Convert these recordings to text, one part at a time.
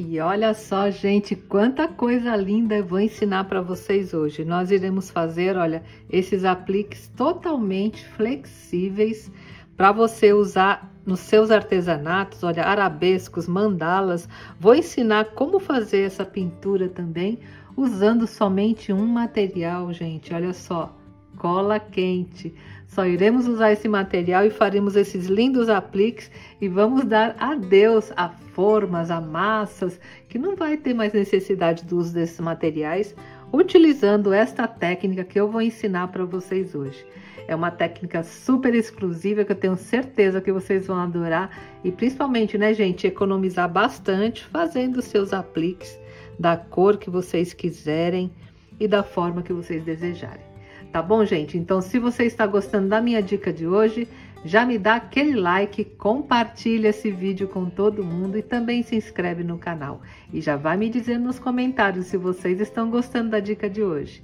E olha só, gente, quanta coisa linda eu vou ensinar para vocês hoje. Nós iremos fazer, olha, esses apliques totalmente flexíveis para você usar nos seus artesanatos, olha, arabescos, mandalas. Vou ensinar como fazer essa pintura também, usando somente um material, gente, olha só, cola quente. Só iremos usar esse material e faremos esses lindos apliques e vamos dar adeus a formas, a massas, que não vai ter mais necessidade do uso desses materiais, utilizando esta técnica que eu vou ensinar para vocês hoje. É uma técnica super exclusiva que eu tenho certeza que vocês vão adorar e principalmente, né, gente, economizar bastante fazendo seus apliques da cor que vocês quiserem e da forma que vocês desejarem. Tá bom, gente? Então, se você está gostando da minha dica de hoje, já me dá aquele like, compartilha esse vídeo com todo mundo e também se inscreve no canal. E já vai me dizendo nos comentários se vocês estão gostando da dica de hoje.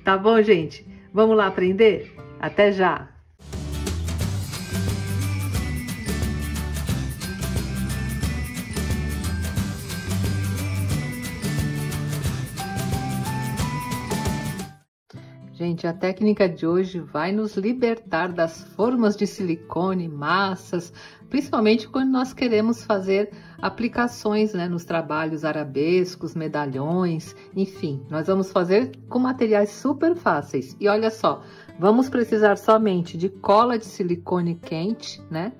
Tá bom, gente? Vamos lá aprender? Até já! Gente, a técnica de hoje vai nos libertar das formas de silicone, massas, principalmente quando nós queremos fazer aplicações, né, nos trabalhos arabescos, medalhões, enfim. Nós vamos fazer com materiais super fáceis. E olha só, vamos precisar somente de cola de silicone quente, né?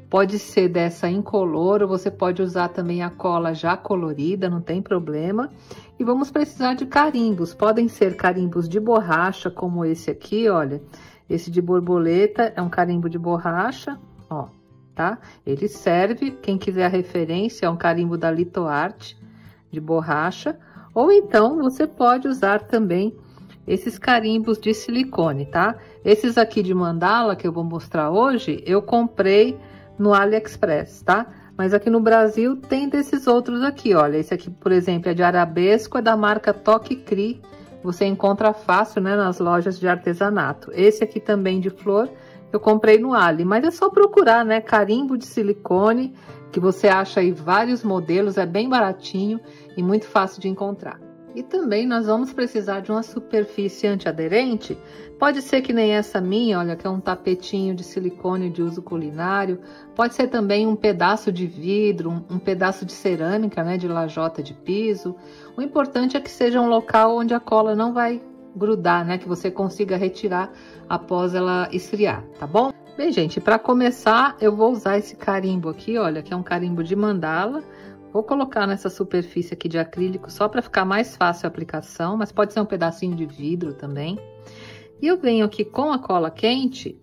Pode ser dessa incolor, ou você pode usar também a cola já colorida, não tem problema. E vamos precisar de carimbos, podem ser carimbos de borracha, como esse aqui, olha. Esse de borboleta é um carimbo de borracha, ó, tá? Ele serve, quem quiser a referência, é um carimbo da Litoarte, de borracha. Ou então, você pode usar também esses carimbos de silicone, tá? Esses aqui de mandala, que eu vou mostrar hoje, eu comprei no AliExpress, tá? Mas aqui no Brasil tem desses outros aqui, olha. Esse aqui, por exemplo, é de arabesco, é da marca Toque Cri. Você encontra fácil, né, nas lojas de artesanato. Esse aqui também de flor, eu comprei no Ali. Mas é só procurar, né, carimbo de silicone, que você acha aí vários modelos, é bem baratinho e muito fácil de encontrar. E também nós vamos precisar de uma superfície antiaderente. Pode ser que nem essa minha, olha, que é um tapetinho de silicone de uso culinário. Pode ser também um pedaço de vidro, um pedaço de cerâmica, né, de lajota de piso. O importante é que seja um local onde a cola não vai grudar, né, que você consiga retirar após ela esfriar, tá bom? Bem, gente, para começar, eu vou usar esse carimbo aqui, olha, que é um carimbo de mandala. Vou colocar nessa superfície aqui de acrílico só para ficar mais fácil a aplicação, mas pode ser um pedacinho de vidro também. E eu venho aqui com a cola quente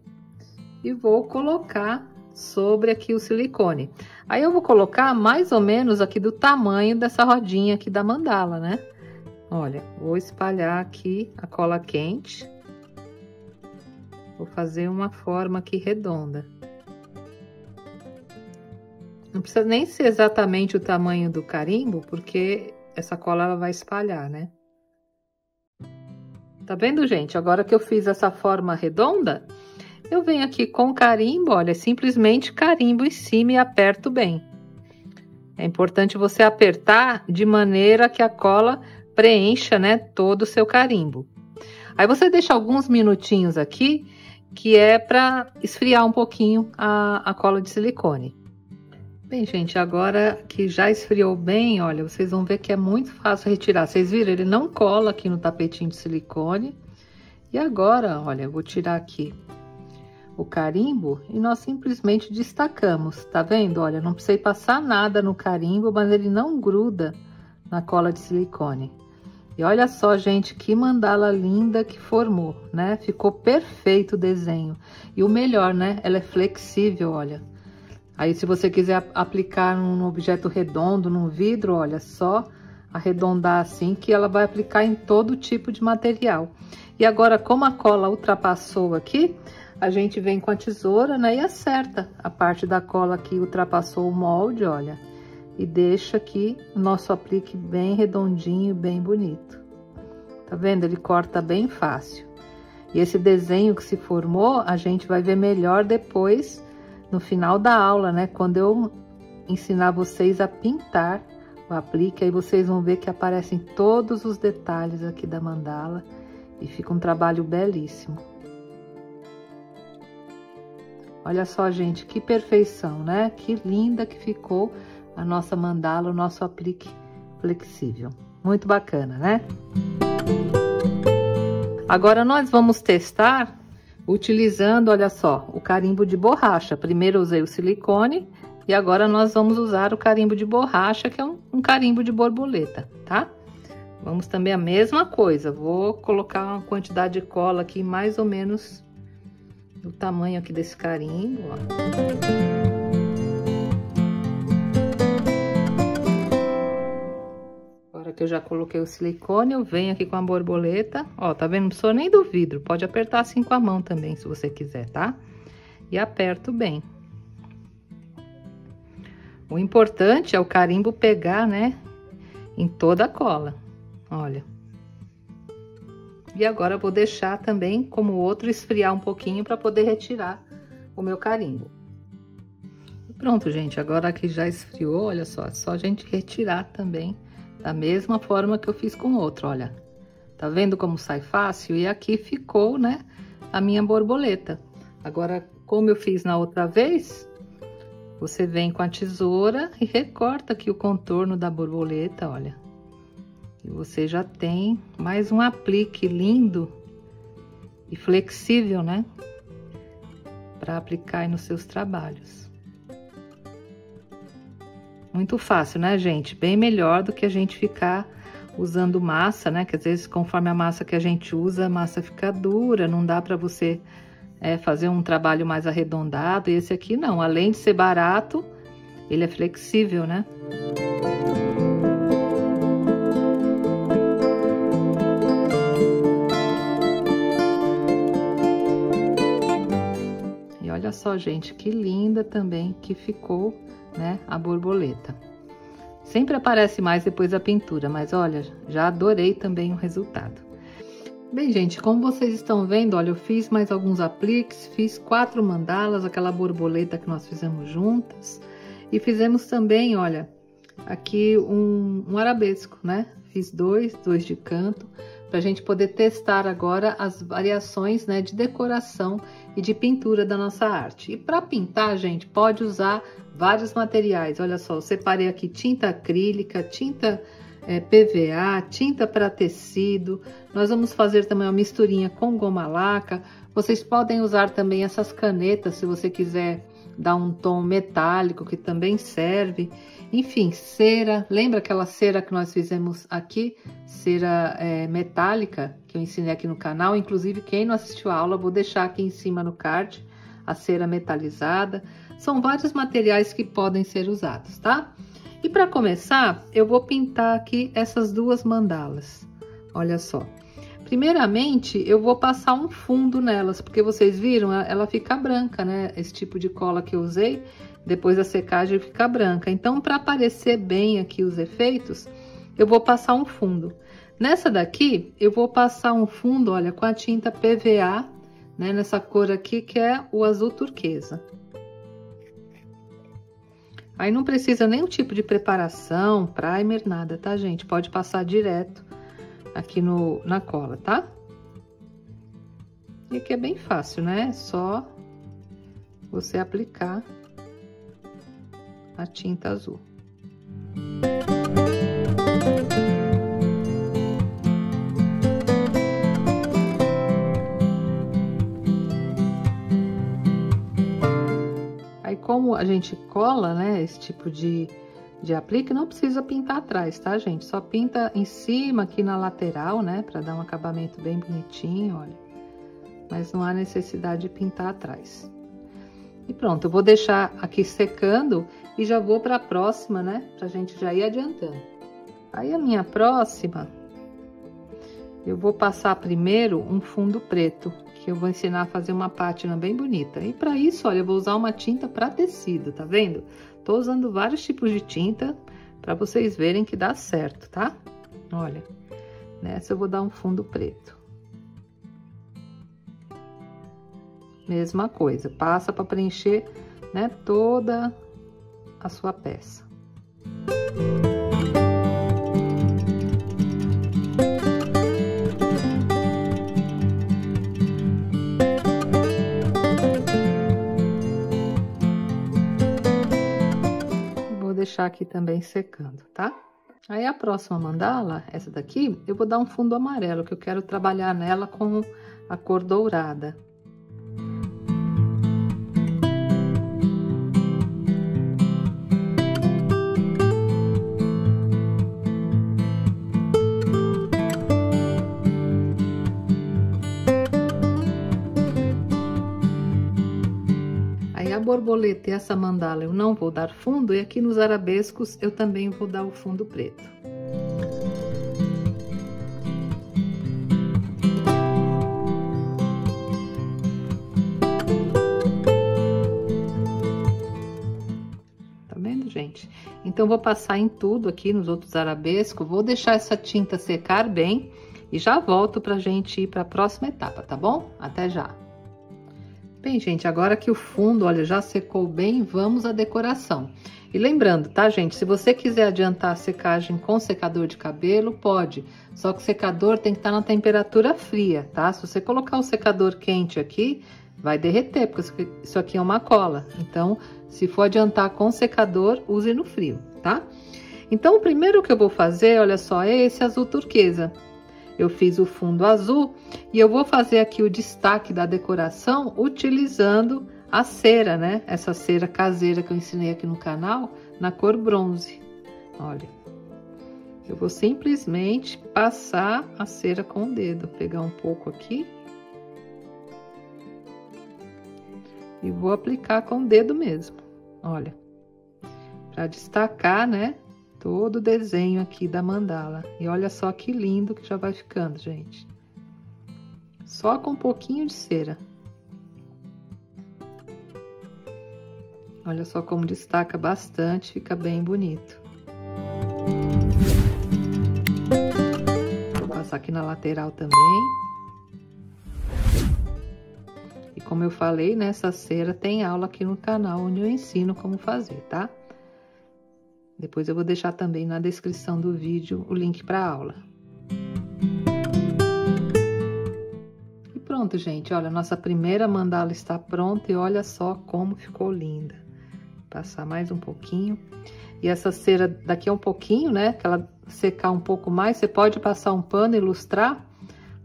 e vou colocar sobre aqui o silicone. Aí eu vou colocar mais ou menos aqui do tamanho dessa rodinha aqui da mandala, né? Olha, vou espalhar aqui a cola quente. Vou fazer uma forma aqui redonda. Não precisa nem ser exatamente o tamanho do carimbo, porque essa cola ela vai espalhar, né? Tá vendo, gente? Agora que eu fiz essa forma redonda, eu venho aqui com carimbo, olha, simplesmente carimbo em cima e aperto bem. É importante você apertar de maneira que a cola preencha, né, todo o seu carimbo. Aí você deixa alguns minutinhos aqui, que é para esfriar um pouquinho a cola de silicone. Bem, gente, agora que já esfriou bem, olha, vocês vão ver que é muito fácil retirar. Vocês viram? Ele não cola aqui no tapetinho de silicone. E agora, olha, eu vou tirar aqui o carimbo e nós simplesmente destacamos, tá vendo? Olha, não precisei passar nada no carimbo, mas ele não gruda na cola de silicone. E olha só, gente, que mandala linda que formou, né? Ficou perfeito o desenho. E o melhor, né? Ela é flexível, olha. Aí, se você quiser aplicar num objeto redondo, num vidro, olha, só arredondar assim que ela vai aplicar em todo tipo de material. E agora, como a cola ultrapassou aqui, a gente vem com a tesoura, né, e acerta a parte da cola que ultrapassou o molde, olha, e deixa aqui o nosso aplique bem redondinho, bem bonito. Tá vendo? Ele corta bem fácil. E esse desenho que se formou, a gente vai ver melhor depois, no final da aula, né? Quando eu ensinar vocês a pintar o aplique, aí vocês vão ver que aparecem todos os detalhes aqui da mandala e fica um trabalho belíssimo. Olha só, gente, que perfeição, né? Que linda que ficou a nossa mandala, o nosso aplique flexível. Muito bacana, né? Agora nós vamos testar utilizando, olha só, o carimbo de borracha. Primeiro eu usei o silicone e agora nós vamos usar o carimbo de borracha, que é um carimbo de borboleta, tá? Vamos também a mesma coisa, vou colocar uma quantidade de cola aqui mais ou menos do tamanho aqui desse carimbo, ó. Agora que eu já coloquei o silicone, eu venho aqui com a borboleta, ó, tá vendo? Não precisou nem do vidro, pode apertar assim com a mão também, se você quiser, tá? E aperto bem. O importante é o carimbo pegar, né, em toda a cola, olha. E agora eu vou deixar também, como o outro, esfriar um pouquinho para poder retirar o meu carimbo. E pronto, gente, agora que já esfriou, olha só, é só a gente retirar também da mesma forma que eu fiz com o outro, olha. Tá vendo como sai fácil? E aqui ficou, né, a minha borboleta. Agora, como eu fiz na outra vez, você vem com a tesoura e recorta aqui o contorno da borboleta, olha. E você já tem mais um aplique lindo e flexível, né? Para aplicar aí nos seus trabalhos. Muito fácil, né, gente? Bem melhor do que a gente ficar usando massa, né? Que às vezes, conforme a massa que a gente usa, a massa fica dura, não dá para você fazer um trabalho mais arredondado. E esse aqui não, além de ser barato, ele é flexível, né? Olha só, gente, que linda também que ficou, né, a borboleta. Sempre aparece mais depois da pintura, mas olha, já adorei também o resultado. Bem, gente, como vocês estão vendo, olha, eu fiz mais alguns apliques, fiz 4 mandalas, aquela borboleta que nós fizemos juntas. E fizemos também, olha, aqui um arabesco, né? Fiz dois de canto, pra gente poder testar agora as variações, né, de decoração e de pintura da nossa arte. E para pintar, gente, pode usar vários materiais. Olha só, eu separei aqui tinta acrílica, tinta PVA, tinta para tecido. Nós vamos fazer também uma misturinha com goma laca. Vocês podem usar também essas canetas, se você quiser dar um tom metálico, que também serve. Enfim, cera, lembra aquela cera que nós fizemos aqui? Cera metálica, que eu ensinei aqui no canal. Inclusive, quem não assistiu a aula, vou deixar aqui em cima no card, a cera metalizada. São vários materiais que podem ser usados, tá? E para começar, eu vou pintar aqui essas duas mandalas. Olha só. Primeiramente, eu vou passar um fundo nelas, porque vocês viram, ela fica branca, né? Esse tipo de cola que eu usei, depois da secagem fica branca. Então, para aparecer bem aqui os efeitos, eu vou passar um fundo. Nessa daqui, eu vou passar um fundo, olha, com a tinta PVA, né? Nessa cor aqui, que é o azul turquesa. Aí não precisa nenhum tipo de preparação, primer, nada, tá, gente? Pode passar direto aqui na cola, tá? E aqui é bem fácil, né? É só você aplicar a tinta azul. Aí, como a gente cola, né, esse tipo de aplique, não precisa pintar atrás, tá, gente? Só pinta em cima, aqui na lateral, né, pra dar um acabamento bem bonitinho, olha. Mas não há necessidade de pintar atrás. E pronto, eu vou deixar aqui secando e já vou pra próxima, né, pra gente já ir adiantando. Aí, a minha próxima, eu vou passar primeiro um fundo preto, que eu vou ensinar a fazer uma pátina bem bonita. E para isso, olha, eu vou usar uma tinta para tecido, tá vendo? Tô usando vários tipos de tinta para vocês verem que dá certo, tá? Olha, nessa eu vou dar um fundo preto. Mesma coisa, passa para preencher, né, toda a sua peça. deixar aqui também secando, tá? Aí a próxima mandala, essa daqui, eu vou dar um fundo amarelo, que eu quero trabalhar nela com a cor dourada. A borboleta e essa mandala eu não vou dar fundo, e aqui nos arabescos eu também vou dar o fundo preto. Tá vendo, gente? Então, vou passar em tudo aqui nos outros arabescos, vou deixar essa tinta secar bem e já volto pra gente ir pra próxima etapa, tá bom? Até já! Bem, gente, agora que o fundo, olha, já secou bem, vamos à decoração. E lembrando, tá, gente, se você quiser adiantar a secagem com secador de cabelo, pode. Só que o secador tem que estar na temperatura fria, tá? Se você colocar o secador quente aqui, vai derreter, porque isso aqui é uma cola. Então, se for adiantar com secador, use no frio, tá? Então, o primeiro que eu vou fazer, olha só, é esse azul turquesa. Eu fiz o fundo azul e eu vou fazer aqui o destaque da decoração utilizando a cera, né? Essa cera caseira que eu ensinei aqui no canal, na cor bronze. Olha, eu vou simplesmente passar a cera com o dedo, pegar um pouco aqui e vou aplicar com o dedo mesmo, olha, para destacar, né? Todo o desenho aqui da mandala. E olha só que lindo que já vai ficando, gente. Só com um pouquinho de cera. Olha só como destaca bastante, fica bem bonito. Vou passar aqui na lateral também. E como eu falei, nessa cera tem aula aqui no canal, onde eu ensino como fazer, tá? Depois eu vou deixar também na descrição do vídeo o link para a aula. E pronto, gente. Olha, nossa primeira mandala está pronta e olha só como ficou linda. Vou passar mais um pouquinho. E essa cera daqui a um pouquinho, né? Que ela secar um pouco mais, você pode passar um pano e ilustrar.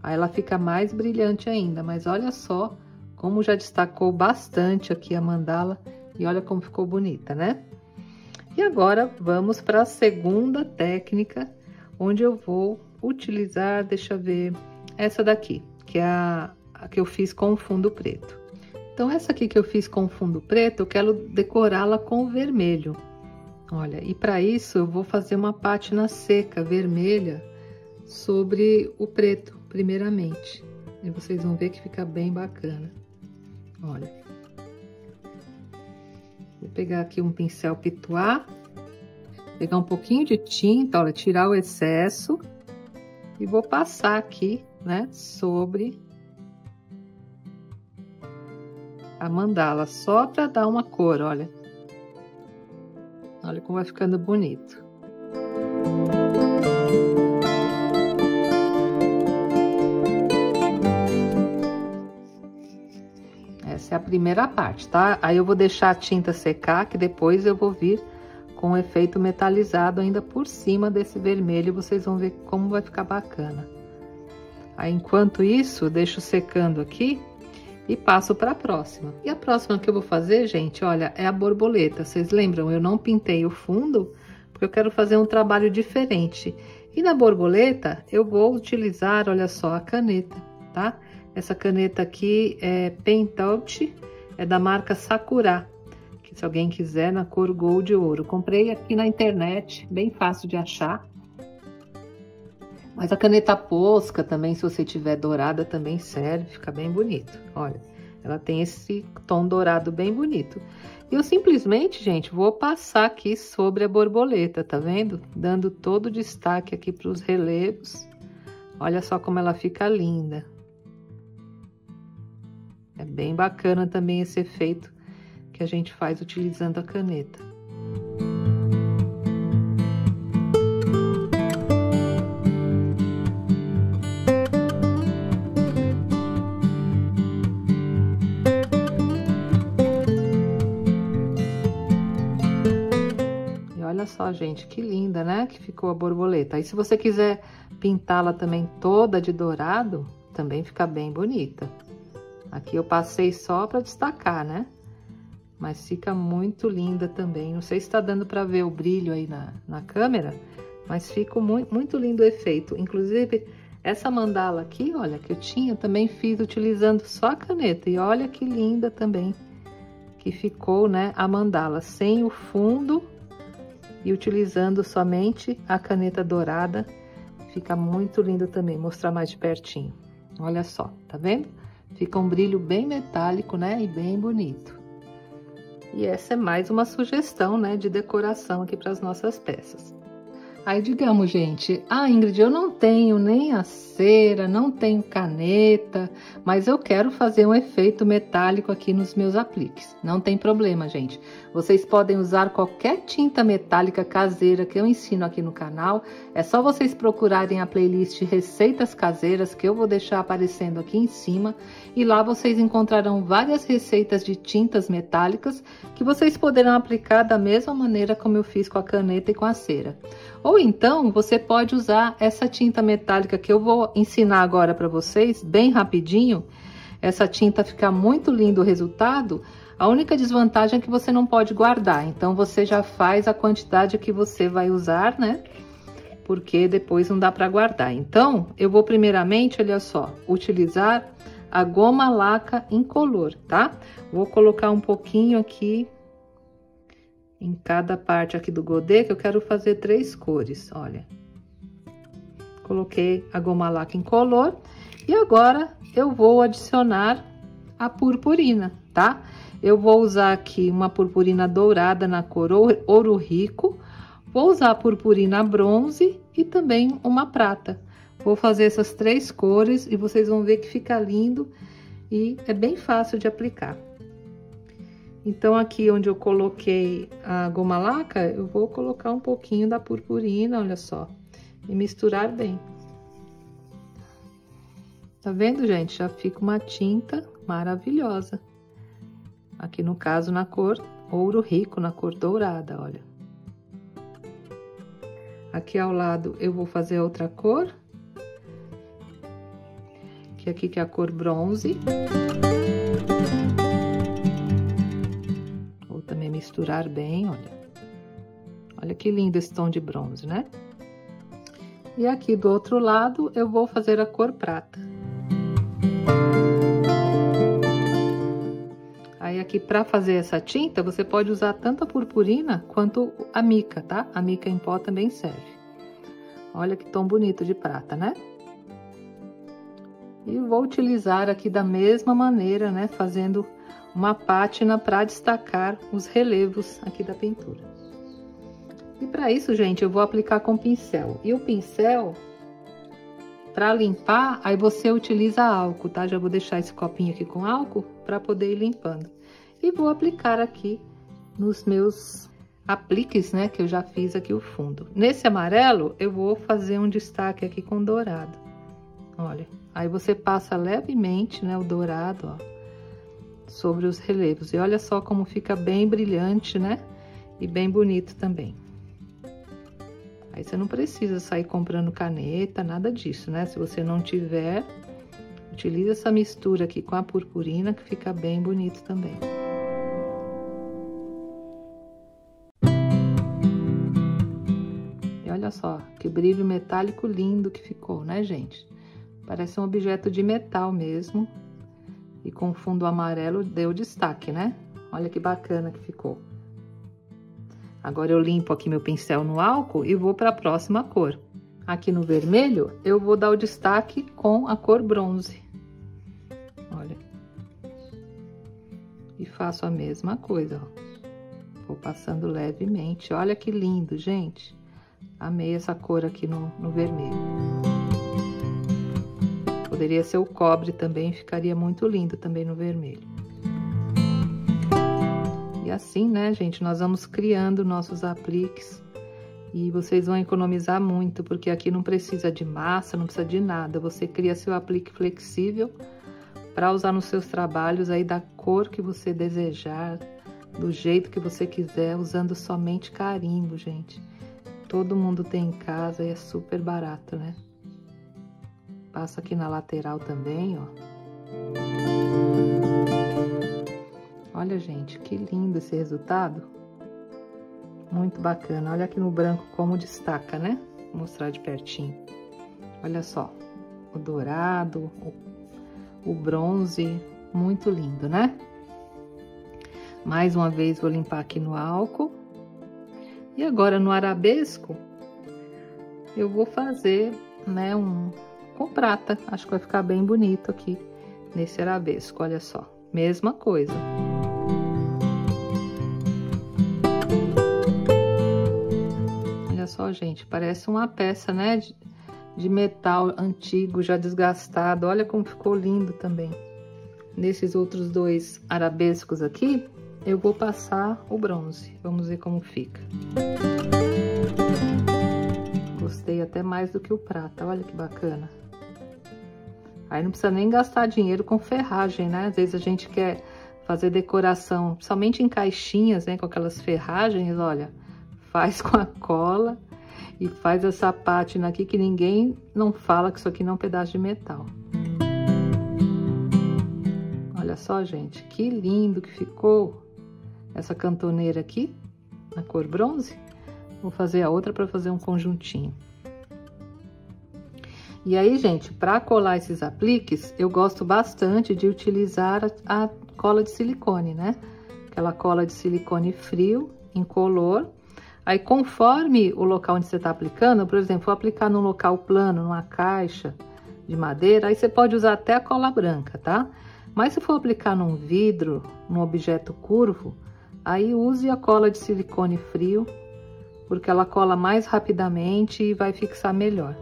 Aí ela fica mais brilhante ainda. Mas olha só como já destacou bastante aqui a mandala. E olha como ficou bonita, né? E agora, vamos para a segunda técnica, onde eu vou utilizar, deixa eu ver, essa daqui, que é a que eu fiz com o fundo preto. Então, essa aqui que eu fiz com o fundo preto, eu quero decorá-la com o vermelho. Olha, e para isso, eu vou fazer uma pátina seca, vermelha, sobre o preto, primeiramente. E vocês vão ver que fica bem bacana. Olha. Vou pegar aqui um pincel pituá, pegar um pouquinho de tinta, olha, tirar o excesso e vou passar aqui, né, sobre a mandala, só para dar uma cor, olha. Olha como vai ficando bonito. Essa é a primeira parte, tá? Aí eu vou deixar a tinta secar, que depois eu vou vir com o efeito metalizado ainda por cima desse vermelho, vocês vão ver como vai ficar bacana. Aí, enquanto isso, deixo secando aqui e passo para a próxima. E a próxima que eu vou fazer, gente, olha, é a borboleta. Vocês lembram? Eu não pintei o fundo, porque eu quero fazer um trabalho diferente. E na borboleta, eu vou utilizar, olha só, a caneta, tá? Essa caneta aqui é Pentout, é da marca Sakura, que se alguém quiser, na cor Gold Ouro. Comprei aqui na internet, bem fácil de achar. Mas a caneta Posca também, se você tiver dourada, também serve, fica bem bonito. Olha, ela tem esse tom dourado bem bonito. E eu simplesmente, gente, vou passar aqui sobre a borboleta, tá vendo? Dando todo o destaque aqui para os relevos. Olha só como ela fica linda. É bem bacana também esse efeito que a gente faz utilizando a caneta. E olha só, gente, que linda, né? Que ficou a borboleta. Aí, se você quiser pintá-la também toda de dourado, também fica bem bonita. Aqui eu passei só para destacar, né? Mas fica muito linda também. Não sei se tá dando para ver o brilho aí na câmera, mas fica muito lindo o efeito. Inclusive, essa mandala aqui, olha, que eu tinha, também fiz utilizando só a caneta. E olha que linda também que ficou, né, a mandala, sem o fundo e utilizando somente a caneta dourada. Fica muito lindo também. Vou mostrar mais de pertinho. Olha só, tá vendo? Fica um brilho bem metálico, né, e bem bonito. E essa é mais uma sugestão, né, de decoração aqui para as nossas peças. Aí, digamos, gente, Ingrid, eu não tenho nem a cera, não tenho caneta, mas eu quero fazer um efeito metálico aqui nos meus apliques. Não tem problema, gente. Vocês podem usar qualquer tinta metálica caseira que eu ensino aqui no canal. É só vocês procurarem a playlist Receitas Caseiras, que eu vou deixar aparecendo aqui em cima. E lá vocês encontrarão várias receitas de tintas metálicas que vocês poderão aplicar da mesma maneira como eu fiz com a caneta e com a cera. Ou então, você pode usar essa tinta metálica que eu vou ensinar agora para vocês, bem rapidinho. Essa tinta fica muito lindo o resultado. A única desvantagem é que você não pode guardar. Então, você já faz a quantidade que você vai usar, né? Porque depois não dá para guardar. Então, eu vou primeiramente, olha só, utilizar a goma laca incolor, tá? Vou colocar um pouquinho aqui em cada parte aqui do godê, que eu quero fazer 3 cores, olha. Coloquei a goma laca incolor e agora eu vou adicionar a purpurina, tá? Eu vou usar aqui uma purpurina dourada na cor ouro rico, vou usar a purpurina bronze e também uma prata. Vou fazer essas 3 cores e vocês vão ver que fica lindo e é bem fácil de aplicar. Então, aqui onde eu coloquei a goma laca, eu vou colocar um pouquinho da purpurina, olha só, e misturar bem. Tá vendo, gente? Já fica uma tinta maravilhosa. Aqui no caso, na cor ouro rico, na cor dourada, olha. Aqui ao lado eu vou fazer outra cor. Que aqui que é a cor bronze. Também misturar bem, olha. Olha que lindo esse tom de bronze, né? E aqui do outro lado eu vou fazer a cor prata. Aí aqui para fazer essa tinta, você pode usar tanto a purpurina quanto a mica, tá? A mica em pó também serve. Olha que tom bonito de prata, né? E vou utilizar aqui da mesma maneira, né? Fazendo uma pátina para destacar os relevos aqui da pintura. E para isso, gente, eu vou aplicar com pincel. E o pincel, para limpar, aí você utiliza álcool, tá? Já vou deixar esse copinho aqui com álcool para poder ir limpando. E vou aplicar aqui nos meus apliques, né? Que eu já fiz aqui o fundo. Nesse amarelo, eu vou fazer um destaque aqui com dourado. Olha, aí você passa levemente, né? O dourado, ó, sobre os relevos. E olha só como fica bem brilhante, né? E bem bonito também. Aí você não precisa sair comprando caneta, nada disso, né? Se você não tiver, utiliza essa mistura aqui com a purpurina, que fica bem bonito também. E olha só, que brilho metálico lindo que ficou, né, gente? Parece um objeto de metal mesmo. E com fundo amarelo deu destaque, né? Olha que bacana que ficou. Agora eu limpo aqui meu pincel no álcool e vou para a próxima cor. Aqui no vermelho, eu vou dar o destaque com a cor bronze. Olha. E faço a mesma coisa, ó. Vou passando levemente. Olha que lindo, gente. Amei essa cor aqui no vermelho. Poderia ser o cobre também, ficaria muito lindo também no vermelho. E assim, né, gente, nós vamos criando nossos apliques. E vocês vão economizar muito, porque aqui não precisa de massa, não precisa de nada. Você cria seu aplique flexível para usar nos seus trabalhos aí da cor que você desejar, do jeito que você quiser, usando somente carimbo, gente. Todo mundo tem em casa e é super barato, né? Passa aqui na lateral também, ó. Olha, gente, que lindo esse resultado. Muito bacana. Olha aqui no branco como destaca, né? Vou mostrar de pertinho. Olha só, o dourado, o bronze, muito lindo, né? Mais uma vez vou limpar aqui no álcool. E agora no arabesco, eu vou fazer, né, com prata. Acho que vai ficar bem bonito aqui nesse arabesco, olha só. Mesma coisa. Olha só, gente, parece uma peça, né, de metal antigo, já desgastado. Olha como ficou lindo também. Nesses outros dois arabescos aqui, eu vou passar o bronze. Vamos ver como fica. Gostei até mais do que o prata, olha que bacana. Aí não precisa nem gastar dinheiro com ferragem, né? Às vezes a gente quer fazer decoração, somente em caixinhas, né? Com aquelas ferragens, olha. Faz com a cola e faz essa pátina aqui que ninguém não fala que isso aqui não é um pedaço de metal. Olha só, gente, que lindo que ficou essa cantoneira aqui, na cor bronze. Vou fazer a outra para fazer um conjuntinho. E aí, gente, para colar esses apliques, eu gosto bastante de utilizar a cola de silicone, né? Aquela cola de silicone frio, incolor. Aí, conforme o local onde você tá aplicando, por exemplo, vou aplicar num local plano, numa caixa de madeira, aí você pode usar até a cola branca, tá? Mas se for aplicar num vidro, num objeto curvo, aí use a cola de silicone frio, porque ela cola mais rapidamente e vai fixar melhor.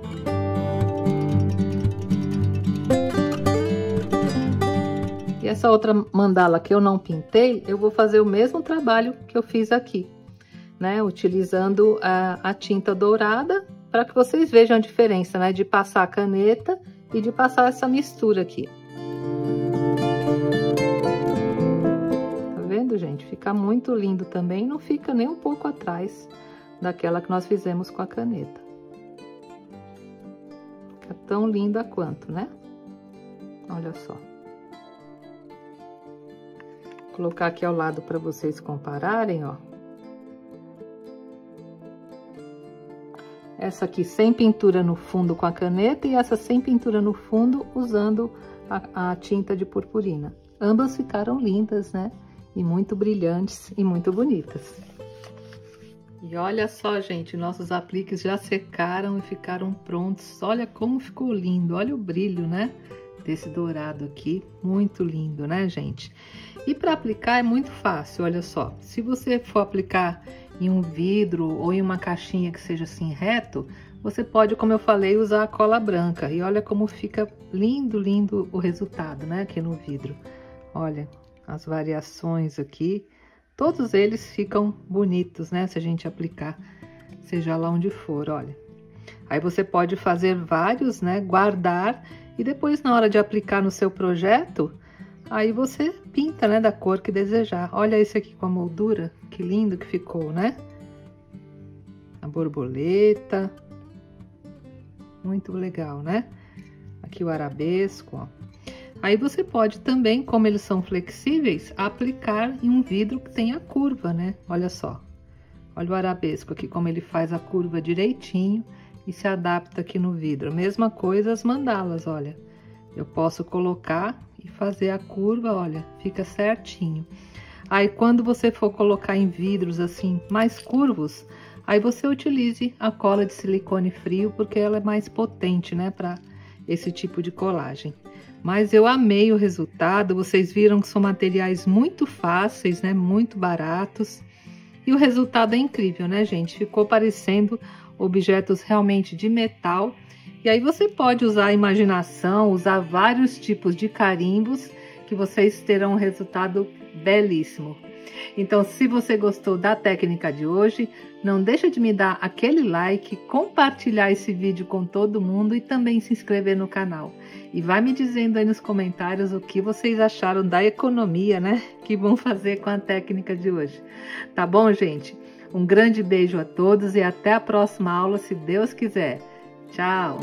E essa outra mandala que eu não pintei, eu vou fazer o mesmo trabalho que eu fiz aqui, né? Utilizando a tinta dourada, para que vocês vejam a diferença, né? De passar a caneta e de passar essa mistura aqui. Tá vendo, gente? Fica muito lindo também, não fica nem um pouco atrás daquela que nós fizemos com a caneta. Fica tão linda quanto, né? Olha só. Vou colocar aqui ao lado para vocês compararem, ó. Essa aqui sem pintura no fundo com a caneta e essa sem pintura no fundo usando a tinta de purpurina. Ambas ficaram lindas, né? E muito brilhantes e muito bonitas. E olha só, gente, nossos apliques já secaram e ficaram prontos. Olha como ficou lindo, olha o brilho, né? Desse dourado aqui, muito lindo, né, gente? E para aplicar é muito fácil, olha só. Se você for aplicar em um vidro ou em uma caixinha que seja assim reto, você pode, como eu falei, usar a cola branca. E olha como fica lindo, lindo o resultado, né, aqui no vidro. Olha as variações aqui, todos eles ficam bonitos, né, se a gente aplicar, seja lá onde for, olha. Aí você pode fazer vários, né, guardar e depois na hora de aplicar no seu projeto, aí você pinta, né, da cor que desejar. Olha esse aqui com a moldura, que lindo que ficou, né? A borboleta. Muito legal, né? Aqui o arabesco, ó. Aí você pode também, como eles são flexíveis, aplicar em um vidro que tenha curva, né? Olha só. Olha o arabesco aqui, como ele faz a curva direitinho e se adapta aqui no vidro. Mesma coisa as mandalas, olha. Eu posso colocar e fazer a curva, olha, fica certinho. Aí, quando você for colocar em vidros assim, mais curvos, aí você utilize a cola de silicone frio, porque ela é mais potente, né, para esse tipo de colagem. Mas eu amei o resultado, vocês viram que são materiais muito fáceis, né, muito baratos. E o resultado é incrível, né, gente? Ficou parecendo objetos realmente de metal. E aí você pode usar a imaginação, usar vários tipos de carimbos, que vocês terão um resultado belíssimo. Então, se você gostou da técnica de hoje, não deixa de me dar aquele like, compartilhar esse vídeo com todo mundo e também se inscrever no canal. E vai me dizendo aí nos comentários o que vocês acharam da economia, né? Que vão fazer com a técnica de hoje. Tá bom, gente? Um grande beijo a todos e até a próxima aula, se Deus quiser. Tchau!